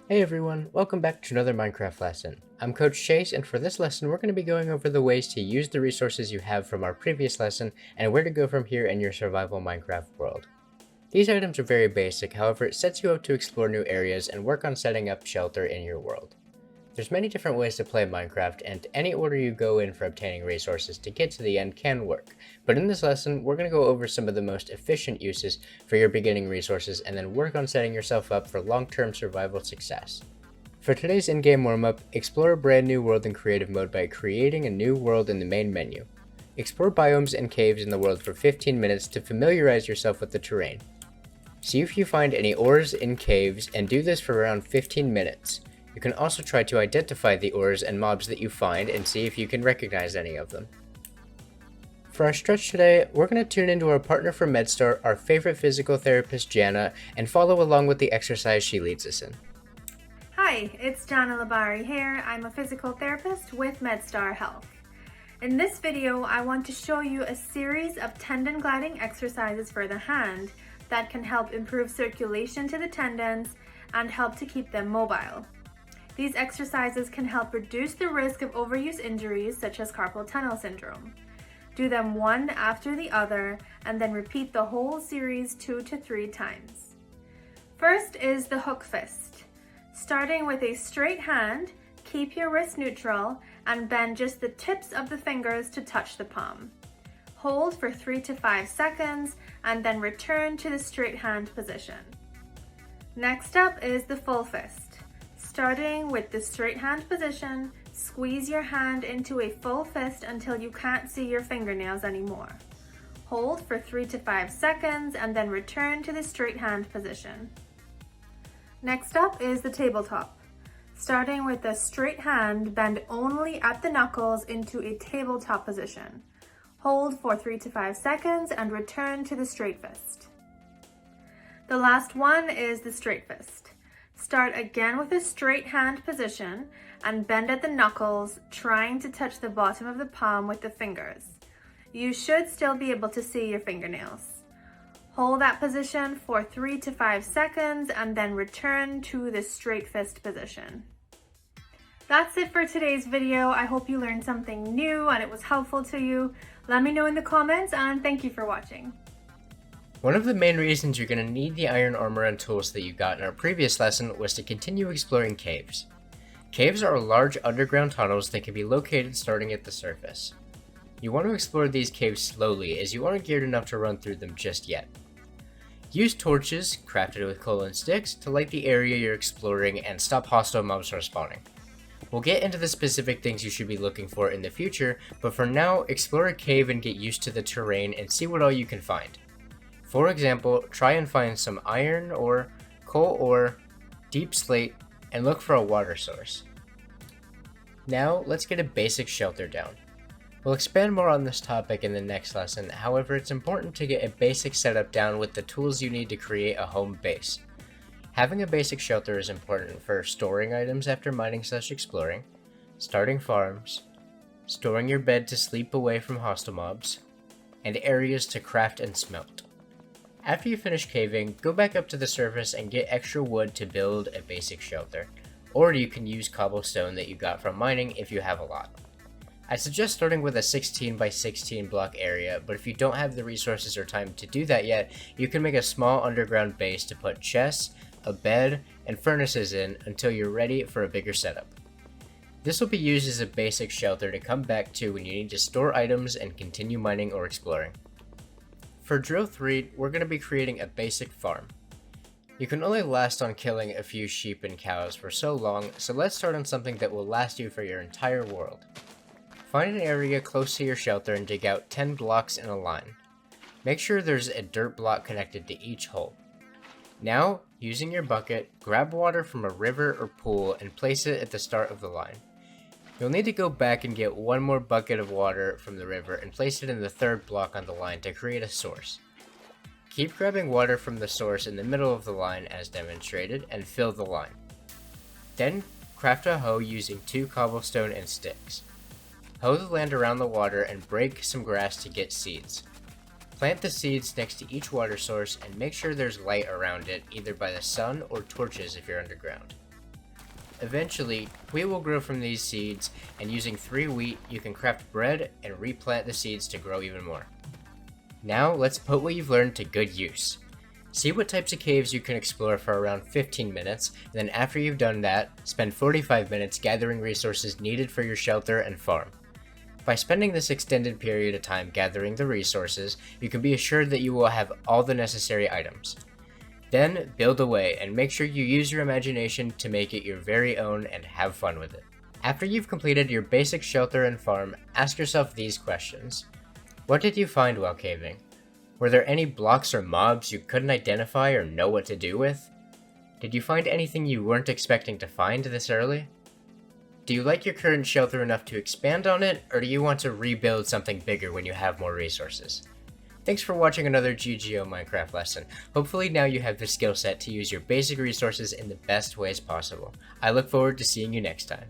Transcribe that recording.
Hey everyone, welcome back to another Minecraft lesson. I'm Coach Chase, and for this lesson we're going to be going over the ways to use the resources you have from our previous lesson and where to go from here in your survival Minecraft world. These items are very basic, however it sets you up to explore new areas and work on setting up shelter in your world. There's many different ways to play Minecraft, and any order you go in for obtaining resources to get to the end can work, but in this lesson we're going to go over some of the most efficient uses for your beginning resources and then work on setting yourself up for long-term survival success. For today's in-game warm-up, explore a brand new world in creative mode by creating a new world in the main menu. Explore biomes and caves in the world for 15 minutes to familiarize yourself with the terrain. See if you find any ores in caves and do this for around 15 minutes. You can also try to identify the ores and mobs that you find and see if you can recognize any of them. For our stretch today, we're going to tune into our partner from MedStar, our favorite physical therapist Jana, and follow along with the exercise she leads us in. Hi, it's Jana Labari here. I'm a physical therapist with MedStar Health. In this video, I want to show you a series of tendon gliding exercises for the hand that can help improve circulation to the tendons and help to keep them mobile. These exercises can help reduce the risk of overuse injuries such as carpal tunnel syndrome. Do them one after the other and then repeat the whole series 2 to 3 times. First is the hook fist. Starting with a straight hand, keep your wrist neutral and bend just the tips of the fingers to touch the palm. Hold for 3 to 5 seconds and then return to the straight hand position. Next up is the full fist. Starting with the straight hand position, squeeze your hand into a full fist until you can't see your fingernails anymore. Hold for 3 to 5 seconds and then return to the straight hand position. Next up is the tabletop. Starting with a straight hand, bend only at the knuckles into a tabletop position. Hold for 3 to 5 seconds and return to the straight fist. The last one is the straight fist. Start again with a straight hand position and bend at the knuckles, trying to touch the bottom of the palm with the fingers. You should still be able to see your fingernails. Hold that position for 3 to 5 seconds and then return to the straight fist position. That's it for today's video. I hope you learned something new and it was helpful to you. Let me know in the comments, and thank you for watching. One of the main reasons you're going to need the iron armor and tools that you got in our previous lesson was to continue exploring caves. Caves are large underground tunnels that can be located starting at the surface. You want to explore these caves slowly as you aren't geared enough to run through them just yet. Use torches, crafted with coal and sticks, to light the area you're exploring and stop hostile mobs from spawning. We'll get into the specific things you should be looking for in the future, but for now, explore a cave and get used to the terrain and see what all you can find. For example, try and find some iron ore, coal ore, deep slate, and look for a water source. Now, let's get a basic shelter down. We'll expand more on this topic in the next lesson, however it's important to get a basic setup down with the tools you need to create a home base. Having a basic shelter is important for storing items after mining/exploring, starting farms, storing your bed to sleep away from hostile mobs, and areas to craft and smelt. After you finish caving, go back up to the surface and get extra wood to build a basic shelter, or you can use cobblestone that you got from mining if you have a lot. I suggest starting with a 16 by 16 block area, but if you don't have the resources or time to do that yet, you can make a small underground base to put chests, a bed, and furnaces in until you're ready for a bigger setup. This will be used as a basic shelter to come back to when you need to store items and continue mining or exploring. For drill 3, we're going to be creating a basic farm. You can only last on killing a few sheep and cows for so long, so let's start on something that will last you for your entire world. Find an area close to your shelter and dig out 10 blocks in a line. Make sure there's a dirt block connected to each hole. Now, using your bucket, grab water from a river or pool and place it at the start of the line. You'll need to go back and get one more bucket of water from the river and place it in the third block on the line to create a source. Keep grabbing water from the source in the middle of the line as demonstrated and fill the line. Then craft a hoe using 2 cobblestone and sticks. Hoe the land around the water and break some grass to get seeds. Plant the seeds next to each water source and make sure there's light around it, either by the sun or torches if you're underground. Eventually, wheat will grow from these seeds, and using 3 wheat, you can craft bread and replant the seeds to grow even more. Now, let's put what you've learned to good use. See what types of caves you can explore for around 15 minutes, and then after you've done that, spend 45 minutes gathering resources needed for your shelter and farm. By spending this extended period of time gathering the resources, you can be assured that you will have all the necessary items. Then, build away and make sure you use your imagination to make it your very own and have fun with it. After you've completed your basic shelter and farm, ask yourself these questions. What did you find while caving? Were there any blocks or mobs you couldn't identify or know what to do with? Did you find anything you weren't expecting to find this early? Do you like your current shelter enough to expand on it, or do you want to rebuild something bigger when you have more resources? Thanks for watching another GGO Minecraft lesson. Hopefully now you have the skill set to use your basic resources in the best ways possible. I look forward to seeing you next time.